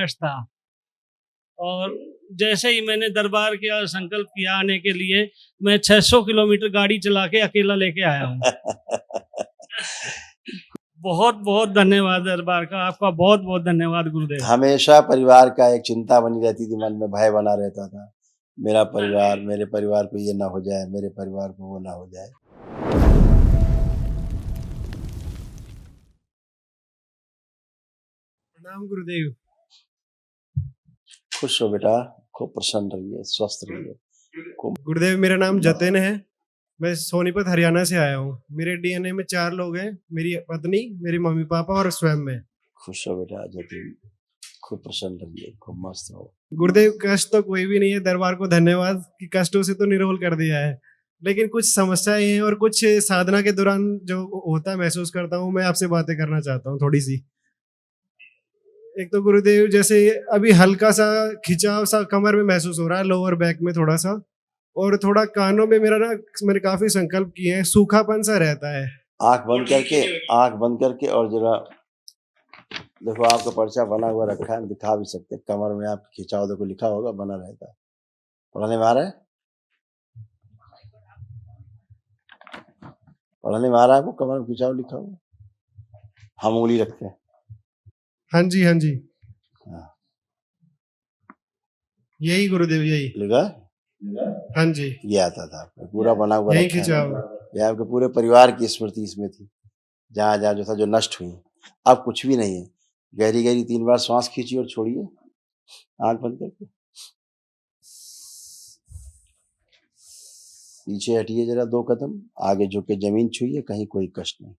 कष्ट था। और जैसे ही मैंने दरबार किया, संकल्प किया आने के लिए, मैं 600 किलोमीटर गाड़ी चला के अकेला लेके आया हूँ। बहुत बहुत धन्यवाद दरबार का, आपका बहुत बहुत धन्यवाद गुरुदेव। हमेशा परिवार का एक चिंता बनी रहती थी, मन में भय बना रहता था, मेरा परिवार, मेरे परिवार को ये ना हो जाए, मेरे परिवार को वो ना हो जाए। प्रणाम गुरुदेव। खुश हो बेटा, खूब प्रसन्न रहिए, स्वस्थ रहिए। गुरुदेव मेरा नाम जतिन है, मैं सोनीपत हरियाणा से आया हूँ। मेरे डीएनए में 4 लोग हैं, मेरी पत्नी, मेरे मम्मी पापा और स्वयं मैं। खुश हो बेटा जतिन, खूब प्रसन्न रहिए, खूब मस्त रहो। गुरुदेव कष्ट तो कोई भी नहीं है, दरबार को धन्यवाद कि कष्टों से तो निरोल कर दिया है, लेकिन कुछ समस्याएं हैं और कुछ साधना के दौरान जो होता है महसूस करता हूँ, मैं आपसे बातें करना चाहता हूँ थोड़ी सी। एक तो गुरुदेव जैसे अभी हल्का सा खिंचाव सा कमर में महसूस हो रहा है, लोअर बैक में थोड़ा सा, और थोड़ा कानों में मेरा ना, मैंने काफी संकल्प किए हैं, सूखापन सा रहता है। आंख बंद करके और जरा देखो, आपका पर्चा बना हुआ रखा है, दिखा भी सकते हैं। कमर में आप खिंचाव देखो, लिखा होगा, बना रहता है। पढ़ने में आ रहा है? पढ़ने में आ रहा है आपको? कमर में खिंचाव लिखा हुआ, हम उंगली रखते हैं। हाँ जी, हाँ जी, हाँ। यही गुरुदेव, यही लिखा? हाँ जी, ये आता था आपका पूरा बना हुआ यही रखा है। खिंचाव। ये आपके पूरे परिवार की स्मृति इसमें थी, जहाँ जहाँ जो था, जो नष्ट हुई। अब कुछ भी नहीं है। गहरी गहरी 3 बार श्वास खींचिए और छोड़िए, आंख बंद करके। पीछे हटिए जरा 2 कदम, आगे झुक के जमीन छुइए, कहीं कोई कष्ट नहीं।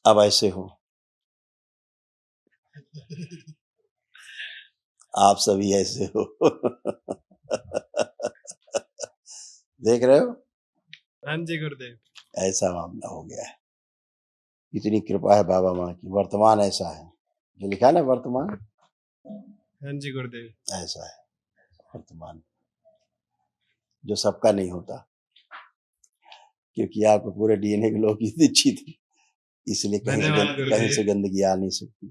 अब ऐसे हो, आप सभी ऐसे हो। देख रहे हो? हाँ जी गुरुदेव, ऐसा मामला हो गया है। इतनी कृपा है बाबा माँ की। वर्तमान ऐसा है, जो लिखा है ना वर्तमान, हाँ जी गुरुदेव, ऐसा है वर्तमान, जो सबका नहीं होता, क्योंकि आपको पूरे डीएनए के लोग की दीक्षित थी, इसलिए धन्यवाद कहीं गुरुदेव। से गंदगी आ नहीं सकती।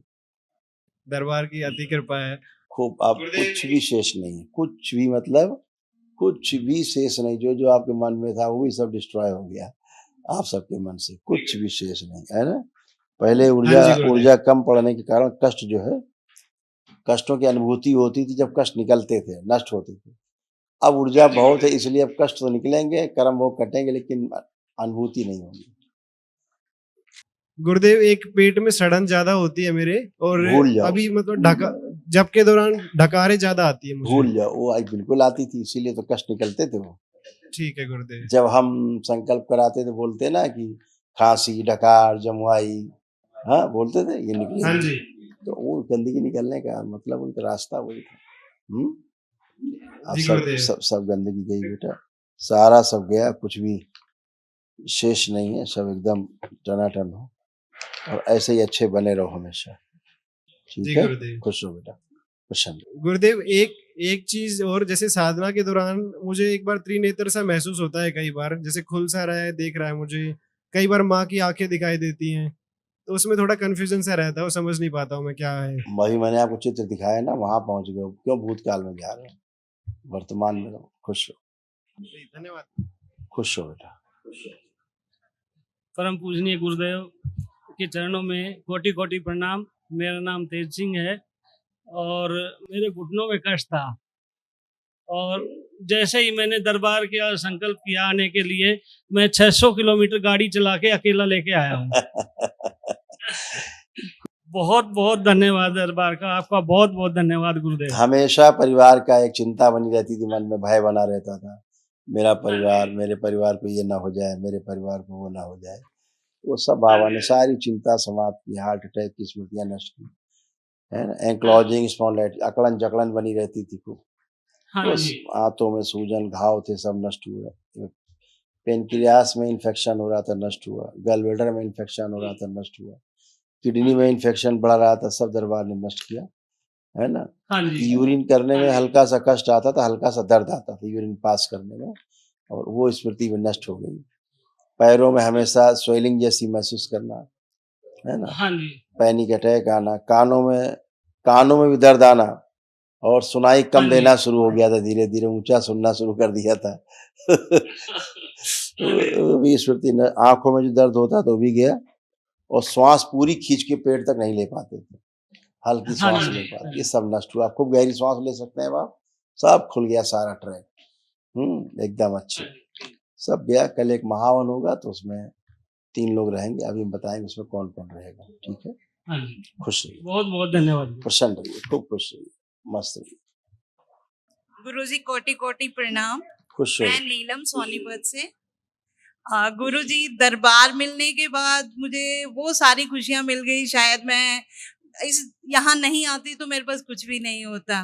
दरबार की अति कृपा है। खूब, अब कुछ भी शेष नहीं है, कुछ भी, मतलब कुछ भी शेष नहीं। जो जो आपके मन में था वो भी सब डिस्ट्रॉय हो गया आप सबके मन से, कुछ भी शेष नहीं है ना। पहले हाँ जी गुरुदेव, ऊर्जा कम पड़ने के कारण कष्ट जो है, कष्टों की अनुभूति होती थी जब कष्ट निकलते थे, नष्ट होते थे। अब ऊर्जा बहुत है, इसलिए अब कष्ट तो निकलेंगे, कर्म भोग कटेंगे, लेकिन अनुभूति नहीं होगी। गुरुदेव एक पेट में सड़न ज्यादा होती है मेरे, और भूल जाओ, अभी मतलब ढका, जब के दौरान ढकारे ज्यादा आती है मुझे। भूल जाओ, वो आज बिल्कुल आती थी, इसीलिए तो कष्ट निकलते थे वो। ठीक है गुरुदेव। जब हम संकल्प कराते थे, बोलते ना कि खांसी, डकार, जमुआई, हाँ बोलते थे, ये निकले। हाँ जी, तो वो गंदगी निकलने का मतलब उनका रास्ता वही था। अब जी सब गुरुदेव। सब सब गंदगी गई बेटा, सारा सब गया, कुछ भी शेष नहीं है, सब एकदम टनाटन हो, और ऐसे ही अच्छे बने रहो हमेशा। जी ठीक है, गुरुदेव। खुश रहो बेटा, प्रसन्न। गुरुदेव एक एक चीज और, जैसे साधना के दौरान मुझे एक बार त्रिनेत्र सा महसूस होता है, कई बार जैसे खुल सा रहा है, देख रहा है मुझे, कई बार माँ की आंखें दिखाई देती हैं, तो उसमें थोड़ा कंफ्यूजन सा रहता है, वो समझ नहीं पाता हूँ मैं क्या है। वही मैंने आपको चित्र दिखाया ना, वहां पहुंच गए हो। क्यों भूतकाल में जा रहे हो? वर्तमान में रहो, खुश हो, धन्यवाद। खुश हो बेटा। परम पूजनीय गुरुदेव के चरणों में कोटि कोटि प्रणाम। मेरा नाम तेज सिंह है और मेरे घुटनों में कष्ट था, और जैसे ही मैंने दरबार किया, संकल्प किया आने के लिए, मैं 600 किलोमीटर गाड़ी चला के अकेला लेके आया हूँ। बहुत बहुत धन्यवाद दरबार का, आपका बहुत बहुत धन्यवाद गुरुदेव। हमेशा परिवार का एक चिंता बनी रहती थी, मन में भय बना रहता था, मेरा परिवार, मेरे परिवार को ये ना हो जाए, मेरे परिवार को वो ना हो जाए। वो सब बाबा ने सारी चिंता समाप्त की, हार्ट अटैक की स्मृतियां नष्ट की, है ना। एंक्लोजिंग स्पॉन्डिलाइटिस, अकड़न जकड़न बनी रहती थी खूब, हाँ बस जी, हाथों में सूजन, घाव थे, सब नष्ट हुए। पेनक्रियास में इन्फेक्शन हो रहा था, नष्ट हुआ। गलब्लैडर में इन्फेक्शन हो रहा था, नष्ट हुआ। किडनी में इन्फेक्शन बढ़ रहा था, सब दरबार ने नष्ट किया, है ना। हाँ जी। यूरिन करने में हल्का सा कष्ट आता था, हल्का सा दर्द आता था यूरिन पास करने में, और वो स्मृति में नष्ट हो गई। पैरों में हमेशा स्वेलिंग जैसी महसूस करना, है ना, हाँ जी। पैनिक अटैक आना, कानों में भी दर्द आना, और सुनाई हाँ कम जी। देना शुरू हो गया था, धीरे धीरे ऊंचा सुनना शुरू कर दिया था। वो भी स्मृति न, आंखों में जो दर्द होता था वो भी गया, और श्वास पूरी खींच के पेट तक नहीं ले पाते थे, हल्की हाँ श्वास जी। ले पाते, ये सब नष्ट हुआ। खूब गहरी श्वास ले सकते हैं आप, सब खुल गया सारा ट्रैक, एकदम अच्छे, सब गया। कल एक महावन होगा तो उसमें 3 लोग रहेंगे, अभी हम बताएंगे उसमें कौन कौन रहेगा, ठीक है। हाँ जी। खुश रहिए, बहुत बहुत धन्यवाद। प्रसन्न रहिए, खूब खुश रहिए, मस्त रहिए, गुरुजी कोटि कोटि प्रणाम। खुश मैं रहिए। नीलम सोनीपत से। गुरुजी दरबार मिलने के बाद मुझे वो सारी खुशियां मिल गई, शायद मैं इस यहाँ नहीं आती तो मेरे पास कुछ भी नहीं होता।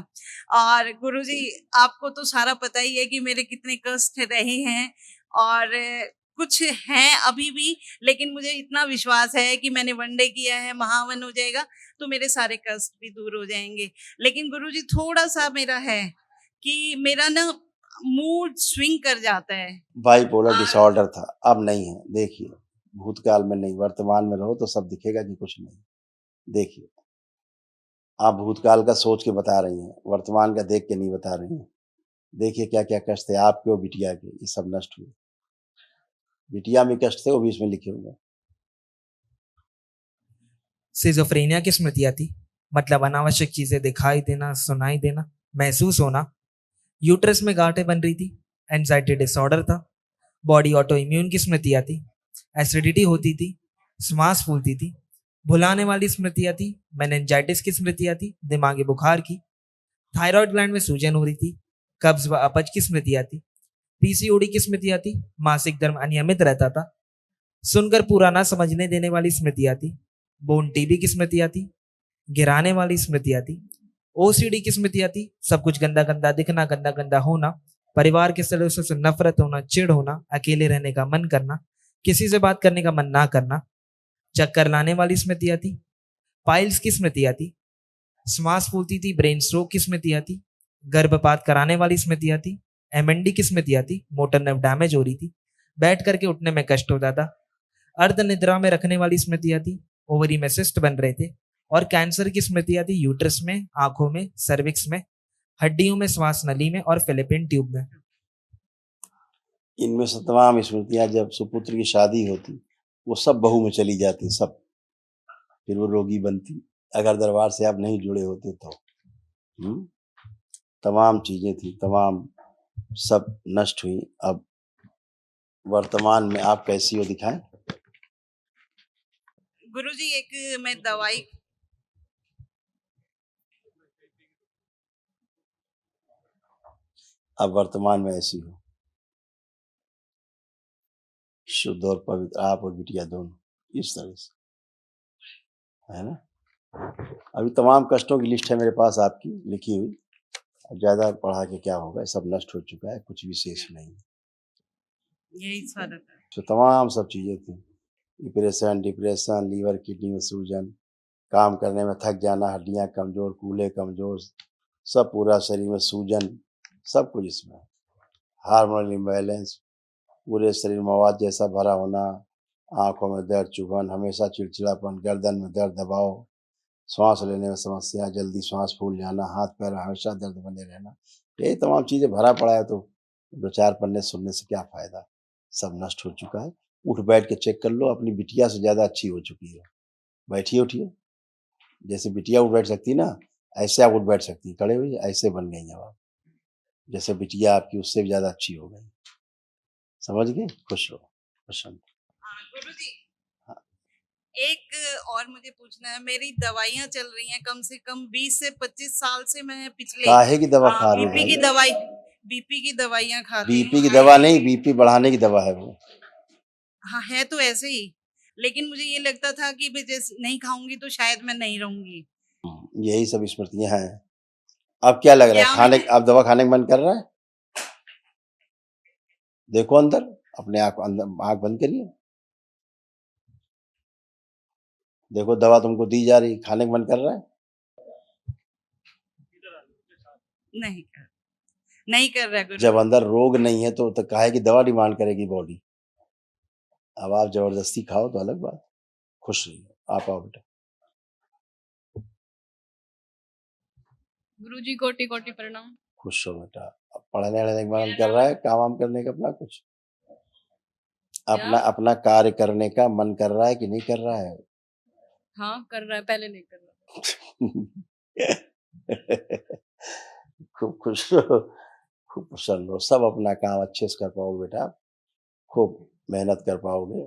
और गुरुजी आपको तो सारा पता ही है कि मेरे कितने कष्ट रहे हैं, और कुछ हैं अभी भी, लेकिन मुझे इतना विश्वास है कि मैंने वनडे किया है, महावन हो जाएगा तो मेरे सारे कष्ट भी दूर हो जाएंगे। लेकिन गुरुजी थोड़ा सा मेरा है कि मेरा ना मूड स्विंग कर जाता है। बाइपोलर डिसऑर्डर था, अब नहीं है। देखिए, भूतकाल में नहीं, वर्तमान में रहो तो सब दिखेगा कि कुछ नहीं। देखिए, आप भूतकाल का सोच के बता रही हैं, वर्तमान का देख के नहीं बता रही हैं। देखिए क्या क्या कष्ट थे आपके और बिटिया के, ये सब नष्ट हुए। बिटिया में कष्ट थे, वो भी इसमें लिखे हुए हैं। सिजोफ्रेनिया की स्मृतियाँ थी, मतलब अनावश्यक चीजें दिखाई देना, सुनाई देना, महसूस होना। यूट्रस में गांठें बन रही थी, एंजाइटी डिसऑर्डर था। बॉडी ऑटो इम्यून की स्मृतियाँ थी, एसिडिटी होती थी, श्वास फूलती थी। भुलाने वाली स्मृतियाँ थी, मेनिंजाइटिस की स्मृतियाँ थी, दिमागी बुखार की। थायराइड ग्लैंड में सूजन हो रही थी, कब्ज व अपच की स्मृतियाँ थी। पीसीओडी की स्मृतियाँ थी, मासिक धर्म अनियमित रहता था। सुनकर पूरा ना समझने देने वाली स्मृतियाँ थी। बोन टीबी की स्मृतियाँ थी, गिराने वाली स्मृतियाँ थी। ओसीडी की स्मृतियाँ थी, सब कुछ गंदा गंदा दिखना, गंदा गंदा होना, परिवार के सदस्यों से नफरत होना, चिढ़ होना, अकेले रहने का मन करना, किसी से बात करने का मन ना करना। चक्कर लाने वाली स्मृतियाँ थी, पाइल्स की स्मृतियाँ थी, श्वास फूलती थी, ब्रेन स्ट्रोक की स्मृतियाँ थी, गर्भपात कराने वाली स्मृतियाँ थी, एमएनडी की स्मृतियाँ थी, मोटर नर्व डैमेज हो रही थी, बैठ करके उठने में कष्ट होता था, अर्ध निद्रा में रखने वाली स्मृतियाँ थी, ओवरी में सिस्ट बन रहे थे, और कैंसर की स्मृतियाँ थी, यूट्रस में, आंखों में, सर्विक्स में, हड्डियों में, श्वास नली में और फिलिपिन ट्यूब में। इनमें से तमाम स्मृतियाँ जब सुपुत्र की शादी होती, वो सब बहू में चली जाती, सब। फिर वो रोगी बनती, अगर दरबार से आप नहीं जुड़े होते तो। तमाम चीजें थी, तमाम सब नष्ट हुई। अब वर्तमान में आप कैसी हो दिखाएं। गुरुजी एक मैं दवाई अब वर्तमान में ऐसी हो, शुद्ध और पवित्र, आप और बिटिया दोनों, इस तरह से, है ना। अभी तमाम कष्टों की लिस्ट है मेरे पास आपकी लिखी हुई। अब ज्यादा पढ़ा के क्या होगा, सब नष्ट हो चुका है, कुछ भी शेष नहीं। यही सारा था। तो तमाम सब चीजें थी, डिप्रेशन, लीवर किडनी में सूजन, काम करने में थक जाना, हड्डियां कमजोर, कूल्हे कमजोर, सब पूरा शरीर में सूजन, सब कुछ इसमें। हार्मोनल इम्बैलेंस, पूरे शरीर में मवाद जैसा भरा होना, आंखों में दर्द, चुभन, हमेशा चिड़चिड़ापन, गर्दन में दर्द, दबाव, सांस लेने में समस्या, जल्दी सांस फूल जाना, हाथ पैर हमेशा दर्द बने रहना, यही तमाम चीज़ें भरा पड़ा है। तो 2-4 पन्ने सुनने से क्या फ़ायदा, सब नष्ट हो चुका है। उठ बैठ के चेक कर लो, अपनी बिटिया से ज़्यादा अच्छी हो चुकी है। बैठिए, उठिए, जैसे बिटिया उठ बैठ सकती ना, ऐसे आप उठ बैठ सकती, खड़े हुए ऐसे बन गई हैं आप, जैसे बिटिया आपकी उससे भी ज़्यादा अच्छी हो गई। समझ गए, खुश रहो, प्रसन्न। गुरुजी हाँ। एक और मुझे पूछना है, मेरी दवाइयाँ चल रही हैं कम से कम 20 से 25 साल से। मैं पिछले काहे की दवा खा रहे हो बीपी की भाई? दवाई, बीपी की दवाइयाँ खाती बीपी हूँ। की दवा नहीं, बीपी बढ़ाने की दवा है वो। हाँ, है तो ऐसे ही, लेकिन मुझे ये लगता था कि मैं जैसे नहीं खाऊंगी तो शायद मैं नहीं रहूंगी। यही सब स्मृतियां हैं। अब क्या लग रहा है, क्या खाने, मैं अब दवा खाने का मन कर रहा है? देखो अंदर, अपने आंख अंदर, आंख बंद करिए, देखो दवा तुमको दी जा रही, खाने का मन कर रहा है? नहीं कर नहीं कर रहा गुरु जब अंदर रोग नहीं है तो काहे की दवा डिमांड करेगी बॉडी। अब आप जबरदस्ती खाओ तो अलग बात। खुश रहिए, आप आओ बेटा। गुरुजी कोटि कोटि प्रणाम। खुश हो बेटा। अब पढ़ने वढ़ने का मन कर रहा है, काम वाम करने का अपना कुछ अपना अपना कार्य करने का मन कर रहा है कि नहीं कर रहा है? हाँ कर रहा है, पहले नहीं कर रहा। खूब खुश रहो, खूब प्रसन्न रहो, सब अपना काम अच्छे से कर पाओगे बेटा। खूब मेहनत कर पाओगे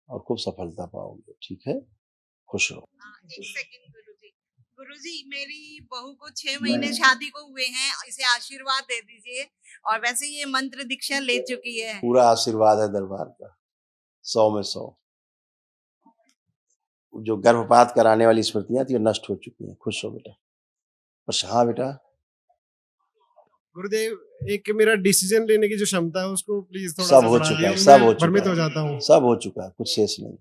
और खूब सफलता पाओगे, ठीक है? खुश रहो। एक सेकंड गुरुजी। गुरुजी मेरी बहू को 6 महीने शादी को हुए हैं, इसे आशीर्वाद दे दीजिए। और वैसे ये मंत्र दीक्षा ले चुकी है। पूरा आशीर्वाद है दरबार का, 100 में 100। जो गर्भपात कराने वाली स्मृतियां थी वो नष्ट हो चुकी हैं। खुश हो बेटा। बस हाँ बेटा। गुरुदेव एक मेरा डिसीजन लेने की जो क्षमता है उसको प्लीज थोड़ा सब सा हो बढ़ा चुका दिया। है, सब हो मैं भ्रमित चुका हो है, जाता हूँ। सब हो चुका है, कुछ शेष नहीं।